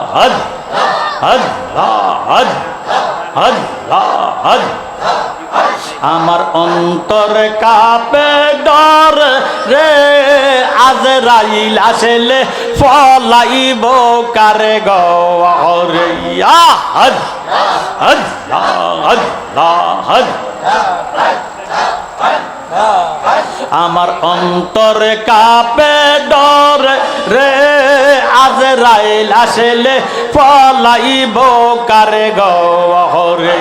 হদ আল্লাহ হদ আল্লাহ হদ আমার অন্তর কাঁপে ডর রে আজরাইল আসলে ফলাইব কারে গরে হদ আল্লাহ আল্লাহ হদ আমার অন্তর কাঁপে ডর রে আজরাইল আসলে ফলাইব কারে গরে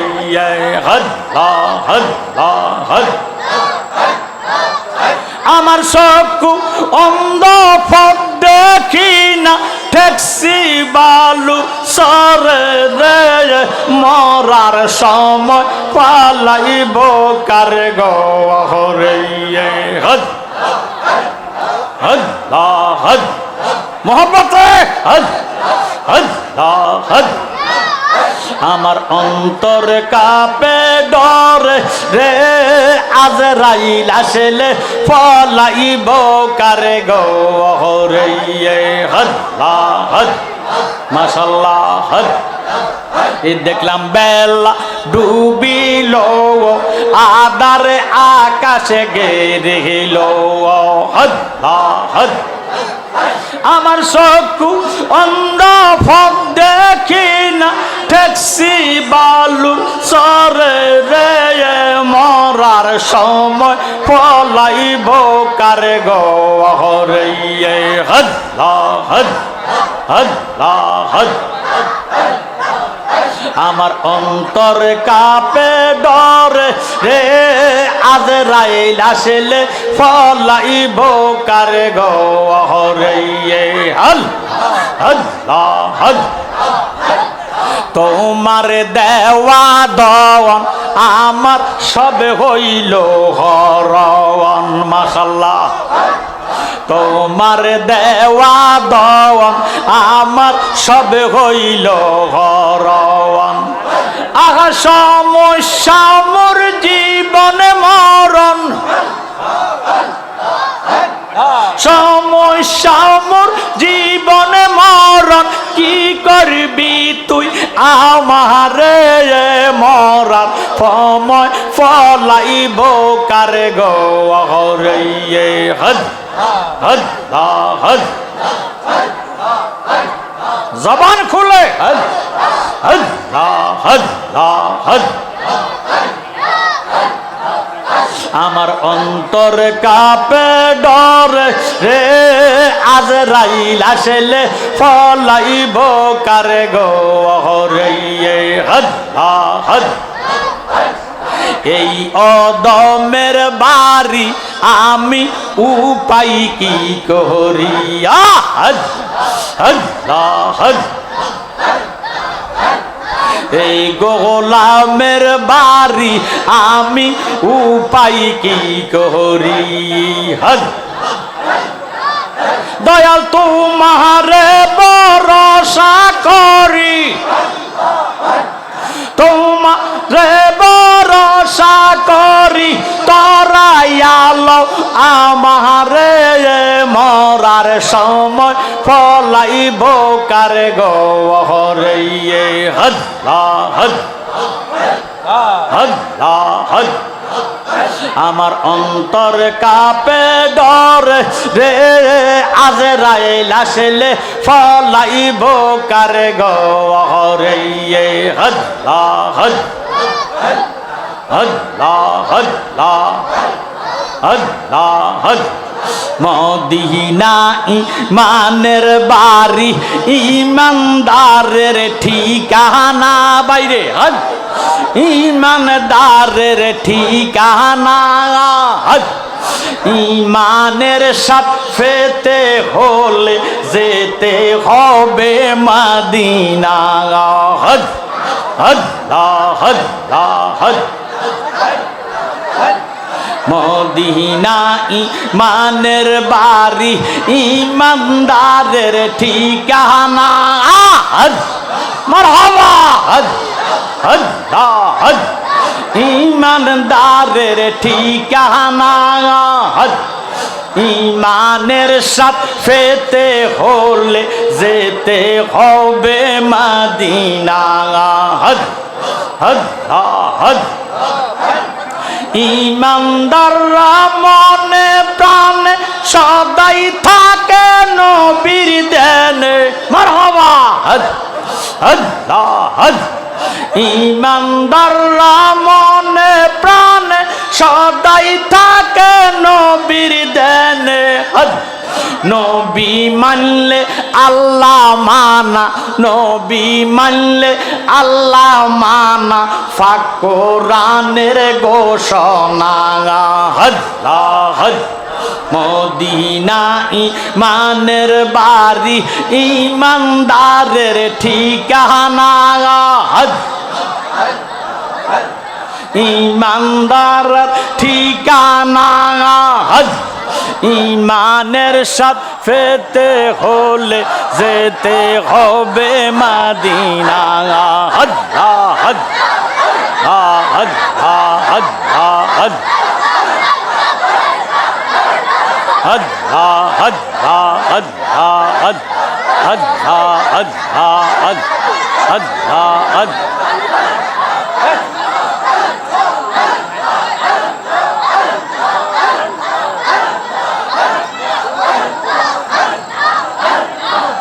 আল্লাহ আল্লাহ হদ আমার চক্ষু অন্ধ ফক দেখি না ট্যাক্সি বালু সরে রে মরার সময় পালাইব কারে গরে হদ আল্লাহ হদ মোহব্বতে হদ আল্লাহ হদ আমার অন্তর কাঁপে ডর রে আজরাইল আসলে ফলাইব কারে গরে আল্লাহ হদ মাশাআল্লাহ হদ এই দেখলাম বেলা ডুবিল আদারে আকাশে গেরিল আল্লাহ হদ আমার চক্ষু অন্ধ ফক দেখি না ট্যাক্সি বালু সরে রে মরার সময় পলাইব কারে গরে আল্লাহ হদ আল্লাহ হদ আমার অন্তর কাঁপে ডর রে আজরাইল আসলে ফলাইব কারে গরে আল্লাহ হদ তোমার দেওয়া দওয়ান আমার সব হইল হরওয়ান মাশাআল্লাহ তোমার দেওয়া দওয়ান আমার সব হইল হরওয়ান আহা সমস্যা মোর জীবনে মরণ সমস্যা মোর জীবনে মরণ কি করবি তুই আমারে মরার সময় ফলাইব কারে গরে হদ আল্লাহ হদ জবান খুলে হদ আল্লাহ আল্লাহ হদ আমার অন্তর কাঁপে ডর রে আজরাইল আসলে ফলাইব কারে গরে আল্লাহ হদ এই অদমের বাড়ি আমি উপায় কি করি আল্লাহ হদ এই গোলামের বাড়ি আমি উপায় কি করি হদ দয়াল তোমারে ভরসা করি তোমারে ভরসা করি তরাইয়ালো আমারে মরার সময় ফলাইব কারে গরে আল্লাহ হদ আল্লাহ হদ আমার অন্তর কাঁপে ডর রে আজরাইল আসলে ফলাইব কারে গরে আল্লাহ হদ আল্লাহ আল্লাহ আল্লাহ হদ মদিনা ইমানের বাড়ি ইমানদারের ঠিকানা বাইরে হদ ইমানদারের ঠিকানা হদ ইমানের সাথে হলে যেতে হবে মদিনা হদ আল্লাহ আল্লাহ হদ মদিনা ইমানের বাড়ি ইমানদারের ঠিকানা হদ মারহাবা হদ আল্লাহ হদ ইমানদারের ঠিকানা হদ ইমানের সাথ পেতে হলে যেতে হবে মদিনা হদ হদ হদ ইমানদাররা মনে প্রাণে সদাই থাকে নবীর দেনে মারহাবা হদ হদ হদ ইমানদাররা মনে প্রাণে সদাই থাকে নবীর দেনে হদ নবী মানলে আল্লাহ মানা নবী মানলে আল্লাহ মানা পাক কোরআনের ঘোষণা হদ হদ মদিনা ইমানের বাড়ি ইমানদারের ঠিকানা হদ ইমানদারের ঠিকানা হদ ইমানের সাথ পেতে হলে যেতে হবে মদিনা হদ হদ হদ হদ হদ হদ হদ হদ হদ হদ হদ হদ হদ হদ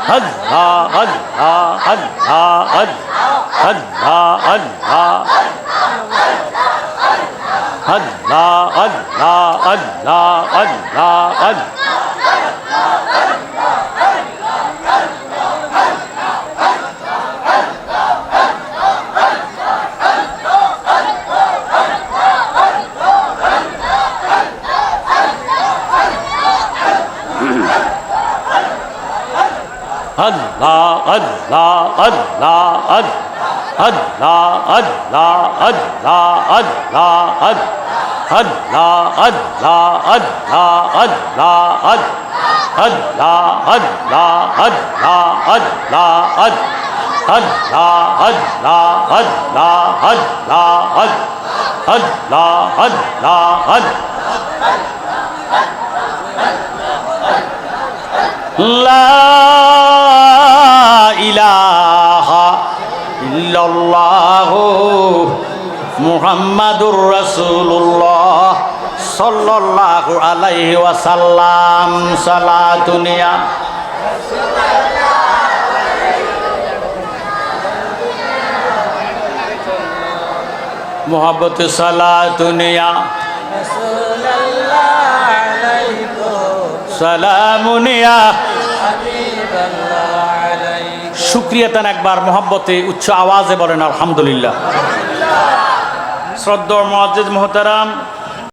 hud ha hud ha hud ha hud hud ha hud ha hud ha hud ha hud ha hud ha hud Allah Allah Allah Allah Allah Allah Allah Allah Allah Allah Allah Allah Allah Allah Allah Allah Allah Allah Allah La ilaha illallah Muhammadur Rasulullah sallallahu alaihi wasallam salatuniya muhabbat salatuniya সালামুনিয়া শুকরিয়া তান একবার মোহাব্বতে উচ্চ আওয়াজে বলেন আলহামদুলিল্লাহ। শ্রদ্ধেয় মুআজ্জিজ মুহতারাম